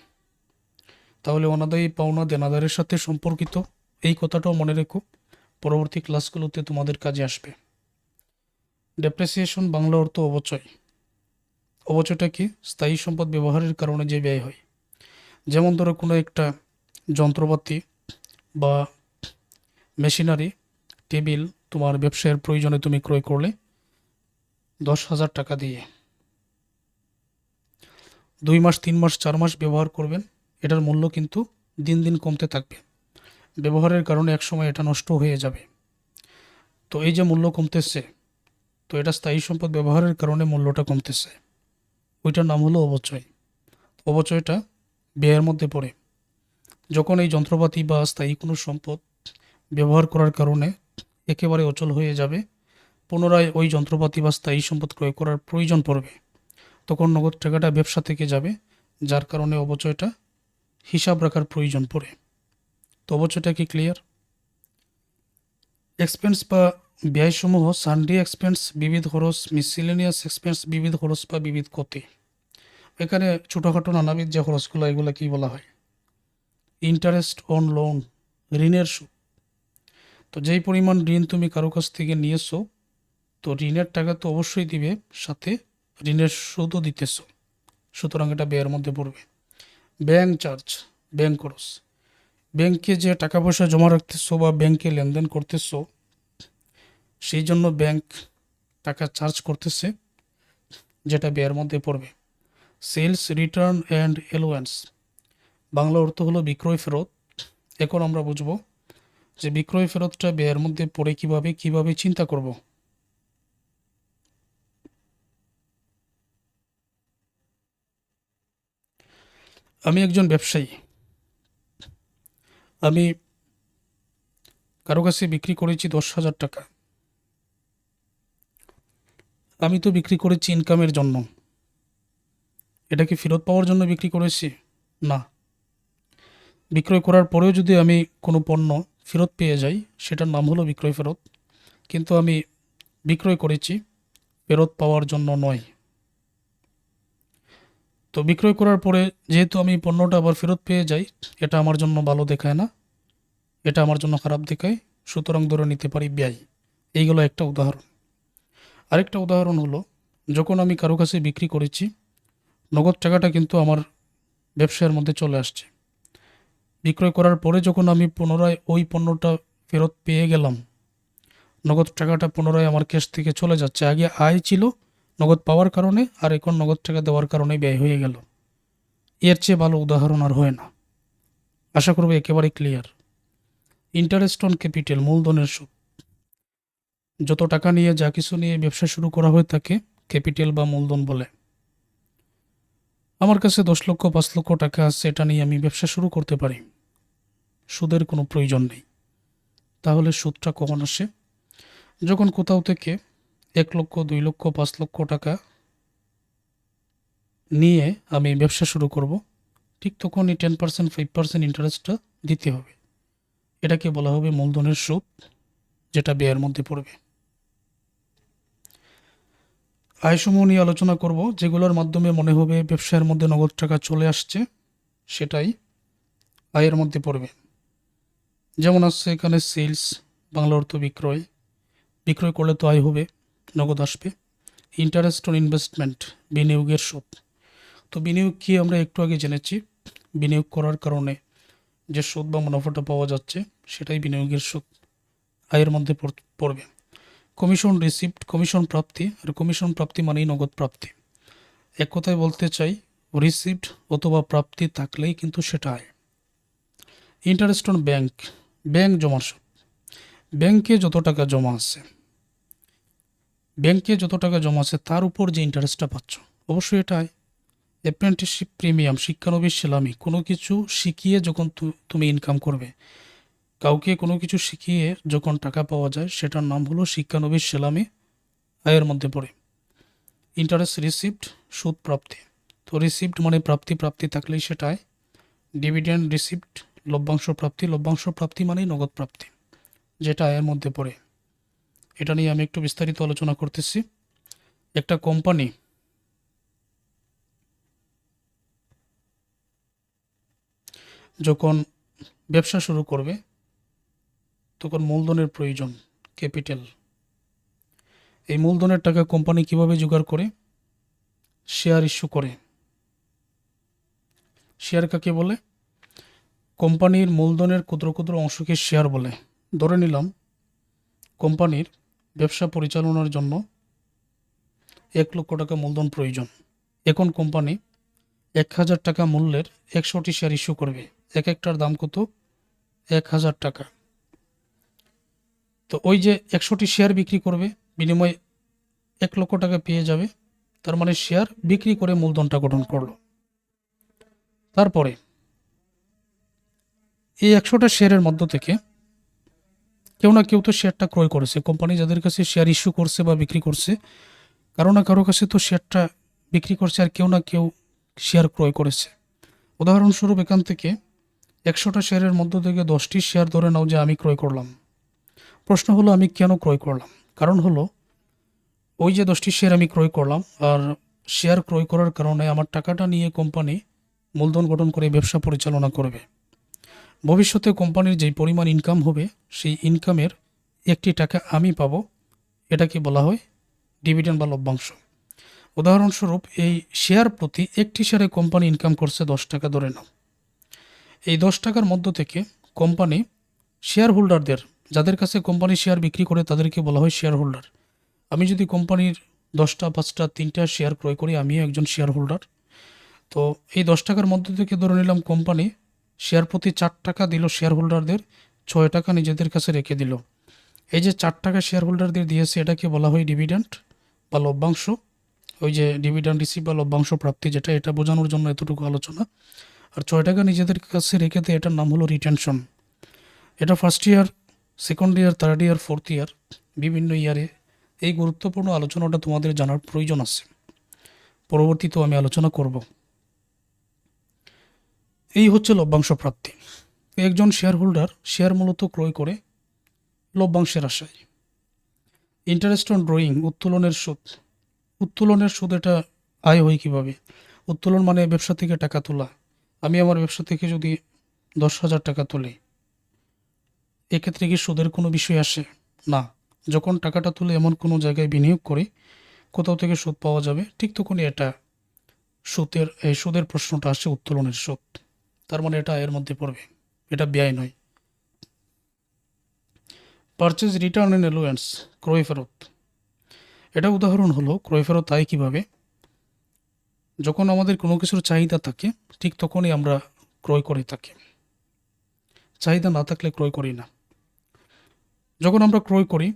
Speaker 1: তাহলে অনাদায়ী পাওনা দেনাদারের সাথে সম্পর্কিত এই কথাটাও মনে রেখো, পরবর্তী ক্লাসগুলোতে তোমাদের কাজে আসবে। ডেপ্রিসিয়েশন বাংলা অর্থ অবচয়। অবচয়টা কি? স্থায়ী সম্পদ ব্যবহারের কারণে যে ব্যয় হয়। যেমন ধরো কোনো একটা যন্ত্রপাতি বা মেশিনারি, টেবিল তোমার ব্যবসায়ের প্রয়োজনে তুমি ক্রয় করলে 10,000 টাকা দিয়ে, 2 মাস 3 মাস 4 মাস ব্যবহার করবেন, এটার মূল্য কিন্তু দিন দিন কমতে থাকবে। ব্যবহারের কারণে একসময় এটা নষ্ট হয়ে যাবে। তো এই যে মূল্য কমতেছে, তো এটা স্থায়ী সম্পদ ব্যবহারের কারণে মূল্যটা কমতেছে, ওইটার নাম হলো অবচয়। অবচয়টা ব্যয়ের মধ্যে পড়ে। যখন এই যন্ত্রপাতি বা স্থায়ী কোনো সম্পদ ব্যবহার করার কারণে একেবারে অচল হয়ে যাবে, পুনরায় ওই যন্ত্রপাতি বা স্থায়ী সম্পদ ক্রয় করার প্রয়োজন পড়বে, তখন নগদ টাকাটা ব্যবসা থেকে যাবে, যার কারণে অবচয়টা হিসাব রাখার প্রয়োজন পড়ে। তো অবচয়টা কি ক্লিয়ার? এক্সপেন্স বা ব্যয়সমূহ সানডে এক্সপেন্স, বিবিধ খরচ, মিসেলেনিয়াস এক্সপেন্স, বিবিধ খরচ বা বিবিধ ক্ষতি। এখানে ছোটোখাটো নানাবিধ যে খরচগুলো, এগুলো কি বলা হয়? ইন্টারেস্ট অন লোন, ঋণের সুদ। তো যেই পরিমাণ ঋণ তুমি কারো কাছ থেকে নিয়েছো, তো ঋণের টাকা তো অবশ্যই দিবে, সাথে ঋণের সুদও দিতেছো, সুতরাং এটা ব্যয়ের মধ্যে পড়বে। ব্যাংক চার্জ, ব্যাংক খরচ। ব্যাংকে যে টাকা পয়সা জমা রাখতেছো বা ব্যাংকে লেনদেন করতেছো, সেই জন্য ব্যাংক টাকা চার্জ করতেছে, যেটা ব্যয়ের মধ্যে পড়বে। Sales return and allowance, Bangla অর্থ হলো বিক্রয় ফেরত। এখন আমরা বুঝবো যে বিক্রয় ফেরতটা ব্যয়ের মধ্যে পড়ে কিভাবে চিন্তা করব। আমি একজন ব্যবসায়ী, আমি কারো কাছে বিক্রি করেছি 10,000 টাকা। আমি তো বিক্রি করেছি ইনকামের জন্য, এটা কি ফেরত পাওয়ার জন্য বিক্রি করেছি? না। বিক্রয় করার পরেও যদি আমি কোনো পণ্য ফেরত পেয়ে যাই, সেটার নাম হলো বিক্রয় ফেরত। কিন্তু আমি বিক্রয় করেছি ফেরত পাওয়ার জন্য নয়। তো বিক্রয় করার পরে যেহেতু আমি পণ্যটা আবার ফেরত পেয়ে যাই, এটা আমার জন্য ভালো দেখায় না, এটা আমার জন্য খারাপ দেখায়, সুতরাং ধরে নিতে পারি ব্যয়। এইগুলো একটা উদাহরণ। আরেকটা উদাহরণ হলো, যখন আমি কারো কাছে বিক্রি করেছি, নগদ টাকাটা কিন্তু আমার ব্যবসার মধ্যে চলে আসছে। বিক্রয় করার পরে যখন আমি পুনরায় ওই পণ্যটা ফেরত পেয়ে গেলাম, নগদ টাকাটা পুনরায় আমার ক্যাশ থেকে চলে যাচ্ছে। আগে আয় ছিল নগদ পাওয়ার কারণে, আর এখন নগদ টাকা দেওয়ার কারণে ব্যয় হয়ে গেল। এর চেয়ে ভালো উদাহরণ আর হয় না। আশা করব একেবারে ক্লিয়ার। ইন্টারেস্ট অন ক্যাপিটাল, মূলধনের সুদ। যত টাকা নিয়ে যা কিছু নিয়ে ব্যবসা শুরু করা হয়ে থাকে, ক্যাপিটাল বা মূলধন বলে। আমার কাছে 10 লক্ষ 5 লক্ষ টাকা আছে, এটা নিয়ে আমি ব্যবসা শুরু করতে পারি, সুদের কোনো প্রয়োজন নেই। তাহলে সুদটা কখন আসে? যখন কোথাও থেকে 1 লক্ষ 2 লক্ষ 5 লক্ষ টাকা নিয়ে আমি ব্যবসা শুরু করব, ঠিক তখনই 10% 5% ইন্টারেস্টটা দিতে হবে। এটাকে বলা হবে মূলধনের সুদ, যেটা ব্যয়ের মধ্যে পড়বে। আয়সমূহ নিয়ে আলোচনা করব, যেগুলোর মাধ্যমে মনে হবে ব্যবসার মধ্যে নগদ টাকা চলে আসছে, সেটাই আয়ের মধ্যে পড়বে। যেমন আছে এখানে সেলস, বাংলা অর্থ বিক্রয়, বিক্রয় করলে তো আয় হবে, নগদ আসবে। ইন্টারেস্ট অন ইনভেস্টমেন্ট, বিনিয়োগের সুদ। তো বিনিয়োগ কি আমরা একটু আগে জেনেছি, বিনিয়োগ করার কারণে যে সুদ বা মুনাফাটা পাওয়া যাচ্ছে, সেটাই বিনিয়োগের সুদ, আয়ের মধ্যে পড়বে। কমিশন রিসিপ্ট, কমিশন প্রাপ্তি, আর কমিশন প্রাপ্তি মানেই নগদ প্রাপ্তি। এক কথায় বলতে চাই, রিসিপ্ট অথবা প্রাপ্তি থাকলেই কিন্তু সেটা আয়। ইন্টারেস্ট অন ব্যাংক, ব্যাংক জমার সুদ। ব্যাংকে যত টাকা জমা আছে, তার উপর যে ইন্টারেস্টটা পাচ্ছ, অবশ্যই এটা আয়। অ্যাপ্রেন্টিসশিপ প্রিমিয়াম, শিক্ষানবিশ সেলামি, কোনো কিছু শিখিয়ে যখন তুমি ইনকাম করবে, কাউকে কোনো কিছু শিখিয়ে যখন টাকা পাওয়া যায়, সেটার নাম হলো শিক্ষানবিশ সেলামি, আয়ের মধ্যে পড়ে। ইন্টারেস্ট রিসিভড, সুদ প্রাপ্তি। তো রিসিভড মানে প্রাপ্তি, প্রাপ্তি থাকলেই সেটাই ডিভিডেন্ড রিসিভড, লভ্যাংশ প্রাপ্তি মানে নগদ প্রাপ্তি, যেটা আয়ের মধ্যে পড়ে। এটা নিয়ে আমি একটু বিস্তারিত আলোচনা করতেছি। একটা কোম্পানি যখন ব্যবসা শুরু করবে তখন মূলধনের প্রয়োজন, ক্যাপিটাল। এই মূলধনের টাকা কোম্পানি কিভাবে জোগাড় করে? শেয়ার ইস্যু করে। শেয়ার কাকে বলে? কোম্পানির মূলধনের ক্ষুদ্র ক্ষুদ্র অংশকে শেয়ার বলে। ধরে নিলাম কোম্পানির ব্যবসা পরিচালনার জন্য 1,00,000 টাকা মূলধন প্রয়োজন। এখন কোম্পানি 1,000 টাকা মূল্যের 100টি শেয়ার ইস্যু করবে। এক একটার দাম কত? 1,000 টাকা। তো ওই যে 100টি শেয়ার বিক্রি করবে, বিনিময়ে 1,00,000 টাকা পেয়ে যাবে। তার মানে শেয়ার বিক্রি করে মূলধনটা গঠন করলো। তারপরে এই 100টা শেয়ারের মধ্য থেকে কেউ না কেউ তো শেয়ারটা ক্রয় করেছে। কোম্পানি যাদের কাছে শেয়ার ইস্যু করছে বা বিক্রি করছে, কারো না কারো কাছে তো শেয়ারটা বিক্রি করছে, আর কেউ না কেউ শেয়ার ক্রয় করেছে। উদাহরণস্বরূপ এখান থেকে 100টা শেয়ারের মধ্য থেকে 10টি শেয়ার ধরে নাও যে আমি ক্রয় করলাম। প্রশ্ন হলো আমি কেন ক্রয় করলাম? কারণ হলো ওই যে 10টি শেয়ার আমি ক্রয় করলাম, আর শেয়ার ক্রয় করার কারণে আমার টাকাটা নিয়ে কোম্পানি মূলধন গঠন করে ব্যবসা পরিচালনা করবে। ভবিষ্যতে কোম্পানির যেই পরিমাণ ইনকাম হবে, সেই ইনকামের একটি টাকা আমি পাবো। এটাকে বলা হয় ডিভিডেন্ড বা লভ্যাংশ। উদাহরণস্বরূপ এই শেয়ার প্রতি একটি শেয়ারে কোম্পানি ইনকাম করছে 10 টাকা ধরে নাও। এই 10 টাকার মধ্য থেকে কোম্পানি শেয়ার হোল্ডারদের, যাদের কাছে কোম্পানি শেয়ার বিক্রি করে তাদেরকে বলা হয় শেয়ার হোল্ডার। আমি যদি কোম্পানির 10টা, 5টা, 3টা শেয়ার ক্রয় করি, আমিও একজন শেয়ার হোল্ডার। তো এই 10 টাকার মধ্য থেকে ধরে নিলাম কোম্পানি শেয়ার প্রতি 4 টাকা দিল শেয়ার হোল্ডারদের, 6 টাকা নিজেদের কাছে রেখে দিল। এই যে 4 টাকা শেয়ার হোল্ডারদের দিয়েছে, এটাকে বলা হয় ডিভিডেন্ড বা লভ্যাংশ। ওই যে ডিভিডেন্ড রিসিভ বা লভ্যাংশ প্রাপ্তি, যেটা, এটা বোঝানোর জন্য এতটুকু আলোচনা। আর 6 টাকা নিজেদের কাছে রেখে দেয়, এটার নাম হলো রিটেনশন। এটা first year, second year, third year, fourth year, বিভিন্ন ইয়ারে এই গুরুত্বপূর্ণ আলোচনাটা তোমাদের জানার প্রয়োজন আছে। পরবর্তীতেও আমি আলোচনা করব। এই হচ্ছে লভ্যাংশ প্রাপ্তি। একজন শেয়ার হোল্ডার শেয়ার মূলত ক্রয় করে লভ্যাংশের আশায়। ইন্টারেস্ট অন ড্রয়িং, উত্তোলনের সুদ। উত্তোলনের সুদ, এটা আয় হয় কীভাবে? উত্তোলন মানে ব্যবসা থেকে টাকা তোলা। আমি আমার ব্যবসা থেকে যদি 10,000 টাকা তুলি, এক্ষেত্রে কি সুদের কোনো বিষয় আসে? না। যখন টাকাটা তুলে এমন কোনো জায়গায় বিনিয়োগ করি কোথাও থেকে সুদ পাওয়া যাবে, ঠিক তখনই এটা সুদের প্রশ্নটা আসে, উত্তোলনের সুদ। তার মানে এটা আয়ের মধ্যে পড়বে, এটা ব্যয় নয়। পারচেজ রিটার্ন অ্যান্ড অ্যালুয়েন্স, ক্রয় ফেরত। এটা উদাহরণ হলো ক্রয় ফেরত আয় কীভাবে? যখন আমাদের কোনো কিছুর চাহিদা থাকে ঠিক তখনই আমরা ক্রয় করে থাকি। চাহিদা না থাকলে ক্রয় করি না। যখন আমরা ক্রয় করি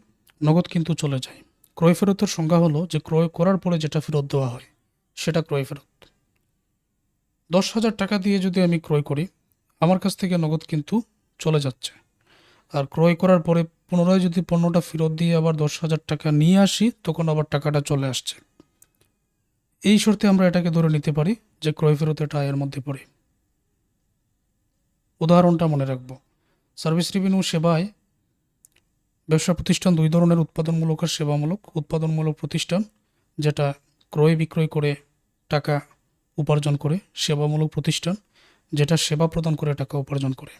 Speaker 1: নগদ কিন্তু চলে যায়। ক্রয় ফেরতের সংজ্ঞা হলো যে ক্রয় করার পরে যেটা ফেরত দেওয়া হয় সেটা ক্রয় ফেরত। 10,000 টাকা দিয়ে যদি আমি ক্রয় করি, আমার কাছ থেকে নগদ কিন্তু চলে যাচ্ছে। আর ক্রয় করার পরে পুনরায় যদি পণ্যটা ফেরত দিয়ে আবার 10,000 টাকা নিয়ে আসি, তখন আবার টাকাটা চলে আসছে। এই শর্তে আমরা এটাকে ধরে নিতে পারি যে ক্রয় ফেরত এটা আয়ের মধ্যে পড়ে। উদাহরণটা মনে রাখব। সার্ভিস রেভিনিউ সেবায় ব্যবসা প্রতিষ্ঠান দুই ধরনের, উৎপাদনমূলক আর সেবামূলক। উৎপাদনমূলক প্রতিষ্ঠান যেটা ক্রয় বিক্রয় করে টাকা উপার্জন করে, সেবামূলক প্রতিষ্ঠান যেটা সেবা প্রদান করে টাকা উপার্জন করে।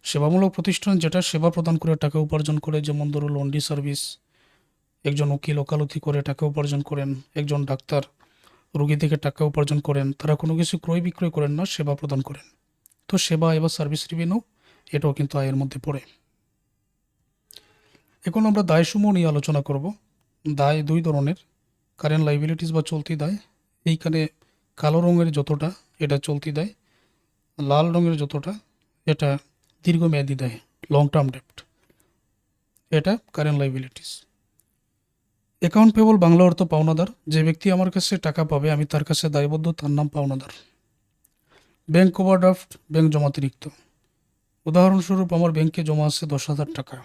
Speaker 1: সেবামূলক প্রতিষ্ঠান যেটা সেবা প্রদান করে টাকা উপার্জন করে, যেমন ধরো লন্ড্রি সার্ভিস, একজন উকিল ওকালতি করে টাকা উপার্জন করেন, একজন ডাক্তার রোগী থেকে টাকা উপার্জন করেন। তারা কোনো কিছু ক্রয় বিক্রয় করেন না, সেবা প্রদান করেন। তো সেবা এবার সার্ভিস রেভিনিউ, এটাও কিন্তু আয়ের মধ্যে পড়ে। এখন আমরা দায়সমূহ নিয়ে আলোচনা করব। দায় দুই ধরনের, কারেন্ট লাইবিলিটিস বা চলতি দায়। এইখানে কালো রঙের যতটা এটা চলতি দায়, লাল রঙের যতটা এটা দীর্ঘমেয়াদী দায়, লং টার্ম ডেপ্ট, এটা current liabilities. Account payable Bangla অর্থ পাওনাদার। যে ব্যক্তি আমার কাছে টাকা পাবে আমি তার কাছে দায়বদ্ধ, তার নাম পাওনাদার। ব্যাংক ওভারড্রাফট, ব্যাংক জমাতিরিক্ত। উদাহরণস্বরূপ আমার ব্যাংকে জমা আছে 10,000 টাকা,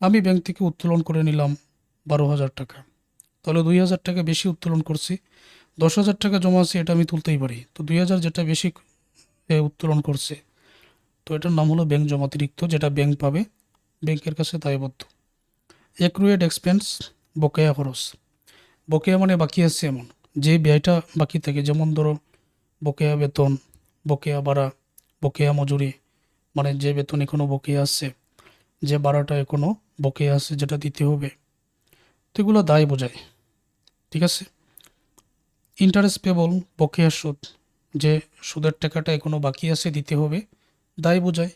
Speaker 1: আমি ব্যাংক থেকে উত্তোলন করে নিলাম 12,000 টাকা। তাহলে 2,000 টাকা বেশি উত্তোলন করছি, 10,000 টাকা জমা আছে, এটা আমি তুলতেই পারি। তো 2,000 যেটা বেশি উত্তোলন করছে, তো এটার নাম হলো ব্যাংক জমাতিরিক্ত, যেটা ব্যাংক পাবে, ব্যাংকের কাছে দায়বদ্ধ। অ্যাক্রুয়েড এক্সপেন্স, বকেয়া খরচ। বকেয়া মানে বাকি আছে এমন, যে ব্যয়টা বাকি থাকে, যেমন ধরো বকেয়া বেতন, বকেয়া ভাড়া, বকেয়া মজুরি, মানে যে বেতন এখনও বকেয়া আছে, যে ভাড়াটা এখনও বকেয়া আছে যেটা দিতে হবে, তো এগুলো দায় বোঝায়। ঠিক আছে। ইন্টারেস্ট পেবল, বকেয়া সুদ, যে সুদের টাকাটা এখনও বাকি আছে দিতে হবে, দায় বোঝায়।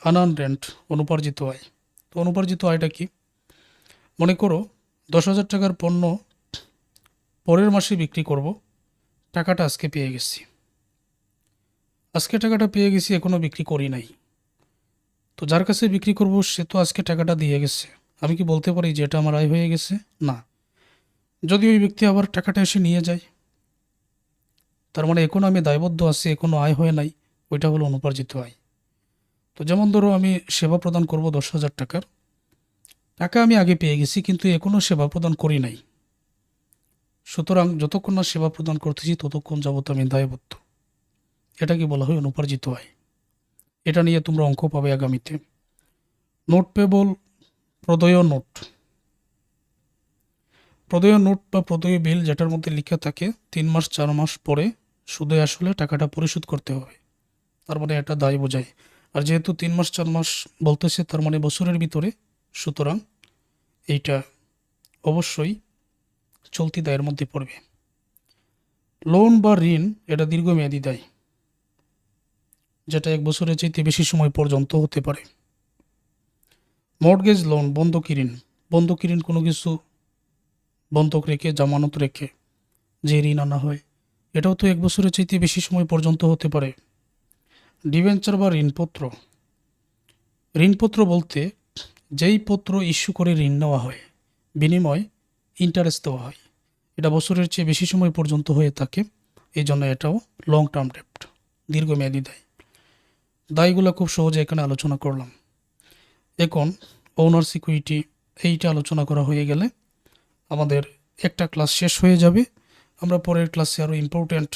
Speaker 1: আনআর্ন রেন্ট, অনুপার্জিত আয়। তো অনুপার্জিত আয়টা কি? মনে করো 10,000 টাকার পণ্য পরের মাসে বিক্রি করব, টাকাটা আজকে পেয়ে গেছি, আজকে টাকাটা পেয়ে গেছি, এখনও বিক্রি করি নাই। তো যার কাছে বিক্রি করব সে তো আজকে টাকাটা দিয়ে গেছে, আমি কি বলতে পারি যে এটা আমার আয় হয়ে গেছে? না। যদি ওই ব্যক্তি আবার টাকাটা এসে নিয়ে যায়, তার মানে এখনও আমি দায়বদ্ধ আছি, এখনও আয় হয়ে নাই, ওইটা হলো অনুপার্জিত আয়। তো যেমন ধরো আমি সেবা প্রদান করব 10,000 টাকার, টাকা আমি আগে পেয়ে গেছি কিন্তু এখনও সেবা প্রদান করি নাই, সুতরাং যতক্ষণ না সেবা প্রদান করতেছি ততক্ষণ যাবত আমি দায়বদ্ধ। এটাকে বলা হয় অনুপার্জিত আয়। এটা নিয়ে তোমরা অঙ্ক পাবে আগামীতে। নোট পেবল, প্রদেয় নোট। প্রদেয় নোট বা প্রদেয় বিল, যেটার মধ্যে লেখা থাকে 3 মাস 4 মাস পরে সুদে আসলে টাকাটা পরিশোধ করতে হবে, তার মানে এটা দায় বোঝায়। আর যেহেতু 3 মাস 4 মাস বলতেছে, তার মানে বছরের ভিতরে, সুতরাং এইটা অবশ্যই চলতি দায়ের মধ্যে পড়বে। লোন বা ঋণ, এটা দীর্ঘমেয়াদী দায়, যেটা 1 বছরের চাইতে বেশি সময় পর্যন্ত হতে পারে। মর্টগেজ লোন, বন্ধকি ঋণ। বন্ধকি ঋণ কোনো কিছু বন্ধক রেখে, জামানত রেখে যে ঋণ আনা হয়, এটাও তো 1 বছরের চাইতে বেশি সময় পর্যন্ত হতে পারে। ডিবেঞ্চার বা ঋণপত্র। ঋণপত্র বলতে যেই পত্র ইস্যু করে ঋণ নেওয়া হয়, বিনিময় ইন্টারেস্ট দেওয়া হয়, এটা বছরের চেয়ে বেশি সময় পর্যন্ত হয়ে থাকে, এই জন্য এটাও লং টার্ম ডেপ্ট, দীর্ঘমেয়াদী দায়। দায়গুলো খুব সহজে এখানে আলোচনা করলাম। এখন ওনার সিকিউরিটি, এইটা আলোচনা করা হয়ে গেলে আমাদের একটা ক্লাস শেষ হয়ে যাবে। আমরা পরের ক্লাসে আরও ইম্পর্ট্যান্ট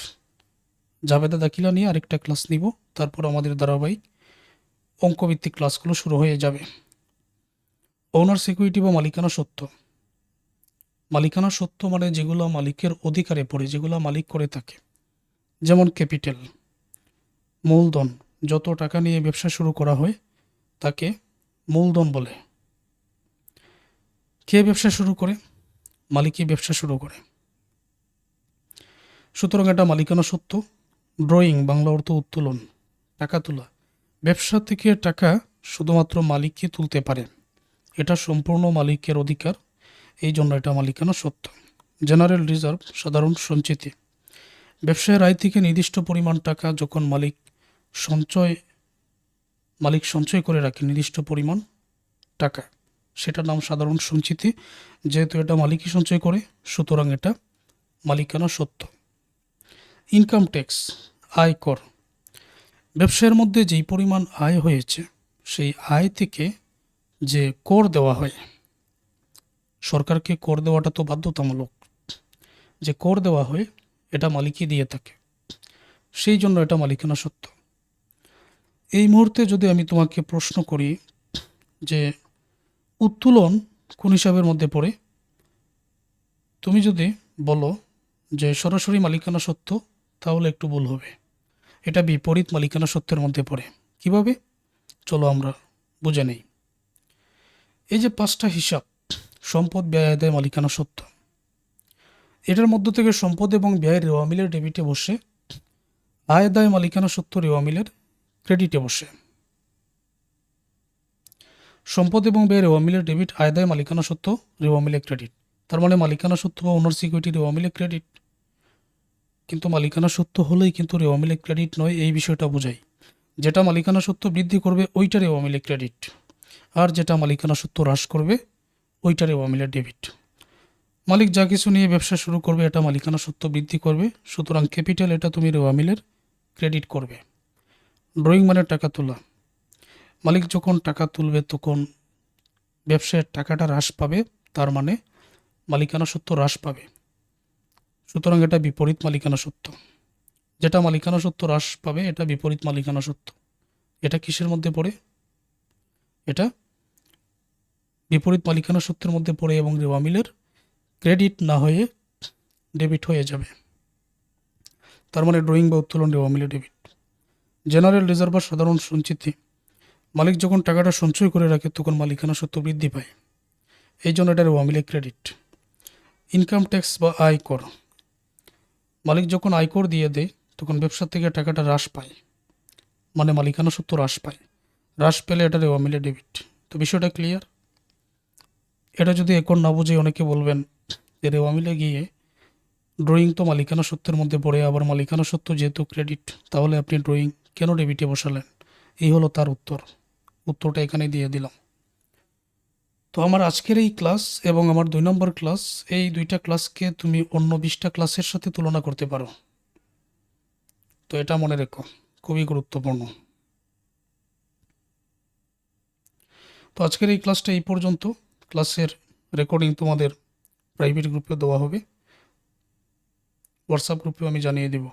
Speaker 1: জাবেদা দাখিলা নিয়ে আরেকটা ক্লাস নিব, তারপর আমাদের ধারাবাহিক অঙ্কভিত্তিক ক্লাসগুলো শুরু হয়ে যাবে। ওনার সিকিউরিটি বা মালিকানা সত্ত্ব। মালিকানা সত্ত্ব মানে যেগুলো মালিকের অধিকারে পড়ে, যেগুলো মালিক করে থাকে, যেমন ক্যাপিটাল, মূলধন। যত টাকা নিয়ে ব্যবসা শুরু করা হয় তাকে মূলধন বলে। কে ব্যবসা শুরু করে? মালিকই ব্যবসা শুরু করে, সুতরাং এটা মালিকানা সত্ত্ব। ড্রয়িং, বাংলা অর্থ উত্তোলন, টাকা তোলা। ব্যবসা থেকে টাকা শুধুমাত্র মালিকই তুলতে পারে, এটা সম্পূর্ণ মালিকের অধিকার, এই জন্য এটা মালিকানা সত্ত্ব। জেনারেল রিজার্ভ, সাধারণ সঞ্চিতি। ব্যবসায়ের আয় থেকে নির্দিষ্ট পরিমাণ টাকা যখন মালিক সঞ্চয় করে রাখে, নির্দিষ্ট পরিমাণ টাকা, সেটার নাম সাধারণ সঞ্চিতি। যেহেতু এটা মালিকই সঞ্চয় করে, সুতরাং এটা মালিকানা সত্ত্ব। ইনকাম ট্যাক্স, আয়কর। ব্যবসায়ের মধ্যে যেই পরিমাণ আয় হয়েছে, সেই আয় থেকে যে কর দেওয়া হয়, সরকারকে কর দেওয়াটা তো বাধ্যতামূলক, যে কর দেওয়া হয় এটা মালিকই দিয়ে থাকে, সেই জন্য এটা মালিকানা সত্ত্ব। এই মুহূর্তে যদি আমি তোমাকে প্রশ্ন করি যে উত্তোলন কোন হিসাবের মধ্যে পড়ে, তুমি যদি বলো যে সরাসরি মালিকানা সত্ত্ব, তাহলে একটু ভুল হবে, এটা বিপরীত মালিকানা সত্ত্বের মধ্যে পড়ে। কিভাবে? চলো আমরা বুঝে নেই। এই যে 5টা হিসাব, সম্পদ, ব্যয়, আদায়, মালিকানা সত্ত্ব, এটার মধ্য থেকে সম্পদ এবং ব্যয় রেওয়া মিলের ডেবিটে বসে, আয় দায় মালিকানা সত্ত্ব রেওয়া মিলের ক্রেডিটে বসে। সম্পদ এবং ব্যয় রেওয়া মিলের ডেবিট, আয় দায় মালিকানা সত্ত্ব রেওয়া মিলে ক্রেডিট। তার মানে মালিকানা সত্ত্ব বা ওনার সিকিউরিটি রেওয়া মিলে ক্রেডিট, কিন্তু মালিকানা সত্ত্ব হলেই কিন্তু রেওয়া মিলে ক্রেডিট নয়, এই বিষয়টা বোঝাই। যেটা মালিকানা সত্ত্ব বৃদ্ধি করবে ওইটা রেওয়া মিলে ক্রেডিট, আর যেটা মালিকানা সত্ত্ব হ্রাস করবে ওইটা রেওয়া মিলে ডেবিট। মালিক যা কিছু নিয়ে ব্যবসা শুরু করবে এটা মালিকানা সত্ত্ব বৃদ্ধি করবে, সুতরাং ক্যাপিটাল এটা তুমি রেওয়া মিলের ক্রেডিট করবে। ড্রয়িং মানে টাকা তোলা। মালিক যখন টাকা তুলবে তখন ব্যবসায়ের টাকাটা হ্রাস পাবে, তার মানে মালিকানা সত্ত্ব হ্রাস পাবে। সুতরাং এটা বিপরীত মালিকানা সত্ত্ব। যেটা মালিকানা সত্ত্ব হ্রাস পাবে এটা বিপরীত মালিকানা সত্ত্ব। এটা কিসের মধ্যে পড়ে? এটা বিপরীত মালিকানা সত্ত্বের মধ্যে পড়ে এবং রেওয়া মিলের ক্রেডিট না হয়ে ডেবিট হয়ে যাবে। তার মানে ড্রয়িং বা উত্তোলন রেওয়া মিলে ডেবিট। জেনারেল রিজার্ভ বা সাধারণ সঞ্চিতি, মালিক যখন টাকাটা সঞ্চয় করে রাখে তখন মালিকানা সত্ত্ব বৃদ্ধি পায়, এই জন্য এটা রেওয়া মিলে ক্রেডিট। ইনকাম ট্যাক্স বা আয়কর, মালিক যখন আয়কর দিয়ে দেয় তখন ব্যবসা থেকে টাকাটা হ্রাস পায়, মানে মালিকানা সত্ত্ব হ্রাস পায়। হ্রাস পেলে এটা রেওয়া মিলে ডেবিট। তো বিষয়টা ক্লিয়ার? এটা যদি এখন না বুঝে অনেকে বলবেন যে রেওয়া মিলে গিয়ে ড্রয়িং তো মালিকানা সত্ত্বের মধ্যে পড়ে, আবার মালিকানা সত্ত্ব যেহেতু ক্রেডিট, তাহলে আপনি ড্রয়িং কেন ডেবিটে বসালেন? এই হলো তার উত্তরটা এখানে দিয়ে দিলাম। তো আমার আজকের এই ক্লাস এবং আমার 2 নম্বর ক্লাস, এই দুইটা ক্লাসকে তুমি অন্য 20টা ক্লাসের সাথে তুলনা করতে পারো। তো এটা মনে রেখো, খুবই গুরুত্বপূর্ণ। তো আজকের এই ক্লাসটা এই পর্যন্ত। ক্লাসের রেকর্ডিং তোমাদের প্রাইভেট গ্রুপে দেওয়া হবে, হোয়াটসঅ্যাপ গ্রুপেও আমি জানিয়ে দেব।